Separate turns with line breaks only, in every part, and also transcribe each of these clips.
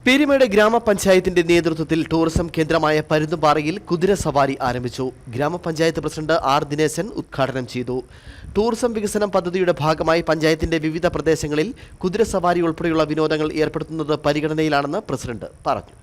പീരുമേട് ഗ്രാമപഞ്ചായത്തിന്റെ നേതൃത്വത്തിൽ ടൂറിസം കേന്ദ്രമായ പരുന്തുംപാറയിൽ കുതിരസവാരി ആരംഭിച്ചു. ഗ്രാമപഞ്ചായത്ത് പ്രസിഡന്റ് ആർ ദിനേശൻ ഉദ്ഘാടനം ചെയ്തു. ടൂറിസം വികസനം പദ്ധതിയുടെ ഭാഗമായി പഞ്ചായത്തിന്റെ വിവിധ പ്രദേശങ്ങളിൽ കുതിരസവാരി ഉൾപ്പെടെയുള്ള വിനോദങ്ങൾ ഏർപ്പെടുത്തുന്നത് പരിഗണനയിലാണെന്ന് പ്രസിഡന്റ് പറഞ്ഞു.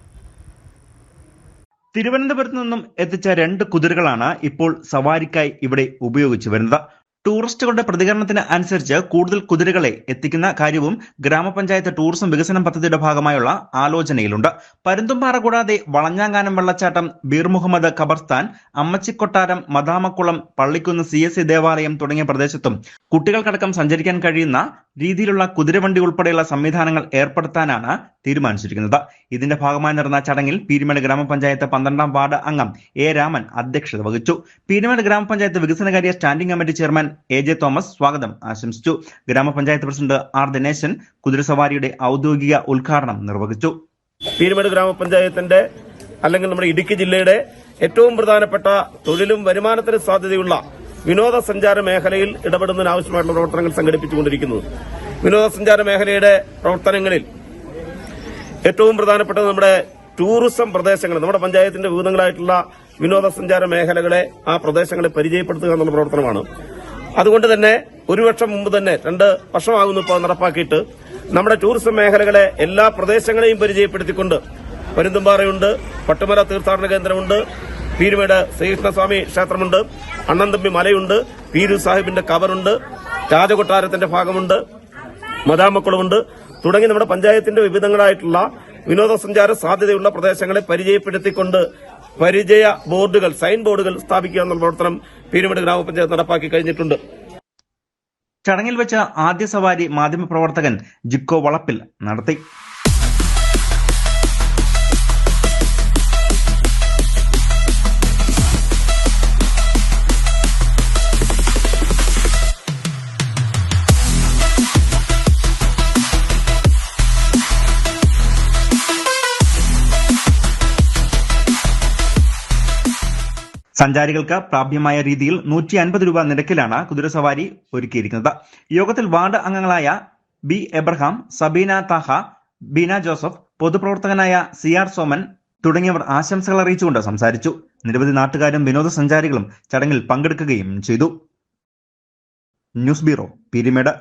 തിരുവനന്തപുരത്ത് നിന്നും എത്തിച്ച 2 കുതിരകളാണ് ഇപ്പോൾ സവാരിക്കായി ഇവിടെ ഉപയോഗിച്ചു വരുന്നത്. ടൂറിസ്റ്റുകളുടെ പ്രതികരണത്തിന് അനുസരിച്ച് കൂടുതൽ കുതിരകളെ എത്തിക്കുന്ന കാര്യവും ഗ്രാമപഞ്ചായത്ത് ടൂറിസം വികസനം പദ്ധതിയുടെ ഭാഗമായുള്ള ആലോചനയിലുണ്ട്. പരുന്തുംപാറ കൂടാതെ വളഞ്ഞാങ്കാനം വെള്ളച്ചാട്ടം, ബീർ മുഹമ്മദ് ഖബർസ്ഥാൻ, അമ്മച്ചിക്കൊട്ടാരം, മദാമക്കുളം, പള്ളിക്കുന്ന് CSI ദേവാലയം തുടങ്ങിയ പ്രദേശത്തും കുട്ടികൾക്കടക്കം സഞ്ചരിക്കാൻ കഴിയുന്ന രീതിയിലുള്ള കുതിരവണ്ടി ഉൾപ്പെടെയുള്ള സംവിധാനങ്ങൾ ഏർപ്പെടുത്താനാണ് തീരുമാനിച്ചിരിക്കുന്നത്. ഇതിന്റെ ഭാഗമായി നടന്ന ചടങ്ങിൽ പീരുമേട് ഗ്രാമപഞ്ചായത്ത് 12ാം വാർഡ് അംഗം A. രാമൻ അധ്യക്ഷത വഹിച്ചു. പീരുമേട് ഗ്രാമപഞ്ചായത്ത് വികസനകാര്യ standing committee chairman AJ Thomas സ്വാഗതം ആശംസിച്ചു. ഗ്രാമപഞ്ചായത്ത് പ്രസിഡന്റ് ആർ ദിനേശൻ കുതിരസവാരിയുടെ ഔദ്യോഗിക ഉദ്ഘാടനം നിർവഹിച്ചു.
പീരുമേട് ഗ്രാമപഞ്ചായത്തിന്റെ അല്ലെങ്കിൽ നമ്മുടെ ഇടുക്കി ജില്ലയുടെ ഏറ്റവും പ്രധാനപ്പെട്ട തൊഴിലും വരുമാനത്തിന് സാധ്യതയുള്ള വിനോദസഞ്ചാര മേഖലയിൽ ഇടപെടുന്നതിന് ആവശ്യമായിട്ടുള്ള പ്രവർത്തനങ്ങൾ സംഘടിപ്പിച്ചുകൊണ്ടിരിക്കുന്നത്. വിനോദസഞ്ചാര മേഖലയുടെ പ്രവർത്തനങ്ങളിൽ ഏറ്റവും പ്രധാനപ്പെട്ടത് നമ്മുടെ ടൂറിസം പ്രദേശങ്ങൾ, നമ്മുടെ പഞ്ചായത്തിന്റെ വിവിധങ്ങളായിട്ടുള്ള വിനോദസഞ്ചാര മേഖലകളെ ആ പ്രദേശങ്ങളെ പരിചയപ്പെടുത്തുക എന്നുള്ള പ്രവർത്തനമാണ്. അതുകൊണ്ട് തന്നെ 1 വർഷം മുമ്പ് തന്നെ 2 വർഷമാകുന്നു ഇപ്പോൾ നടപ്പാക്കിയിട്ട് നമ്മുടെ ടൂറിസം മേഖലകളെ എല്ലാ പ്രദേശങ്ങളെയും പരിചയപ്പെടുത്തിക്കൊണ്ട് പരുന്തുംപാറയുണ്ട്, പട്ടുമല തീർത്ഥാടന കേന്ദ്രമുണ്ട്, പീരുമേട് ശ്രീകൃഷ്ണസ്വാമി ക്ഷേത്രമുണ്ട്, അണ്ണൻതമ്പി മലയുണ്ട്, പീരു സാഹിബിന്റെ കബറുണ്ട്, രാജകൊട്ടാരത്തിന്റെ ഭാഗമുണ്ട്, മദാമക്കുളമുണ്ട് തുടങ്ങി നമ്മുടെ പഞ്ചായത്തിന്റെ വിവിധങ്ങളായിട്ടുള്ള വിനോദസഞ്ചാര സാധ്യതയുള്ള പ്രദേശങ്ങളെ പരിചയപ്പെടുത്തിക്കൊണ്ട് പരിചയ ബോർഡുകൾ, സൈൻ ബോർഡുകൾ സ്ഥാപിക്കുക എന്ന പ്രവർത്തനം പീരുമേട് ഗ്രാമപഞ്ചായത്ത് നടപ്പാക്കി കഴിഞ്ഞിട്ടുണ്ട്.
ചടങ്ങിൽ വെച്ച് ആദ്യ സവാരി മാധ്യമപ്രവർത്തകൻ ജിക്കോ വളപ്പിൽ നടത്തി. സഞ്ചാരികൾക്ക് പ്രാപ്യമായ രീതിയിൽ 150 രൂപ നിരക്കിലാണ് കുതിരസവാരി ഒരുക്കിയിരിക്കുന്നത്. യോഗത്തിൽ വാർഡ് അംഗങ്ങളായ B. Abraham, Sabeena Thaha, Beena Joseph, പൊതുപ്രവർത്തകനായ CR സോമൻ തുടങ്ങിയവർ ആശംസകൾ അറിയിച്ചുകൊണ്ട് സംസാരിച്ചു. നിരവധി നാട്ടുകാരും വിനോദസഞ്ചാരികളും ചടങ്ങിൽ പങ്കെടുക്കുകയും ചെയ്തു. News bureau, Peermade.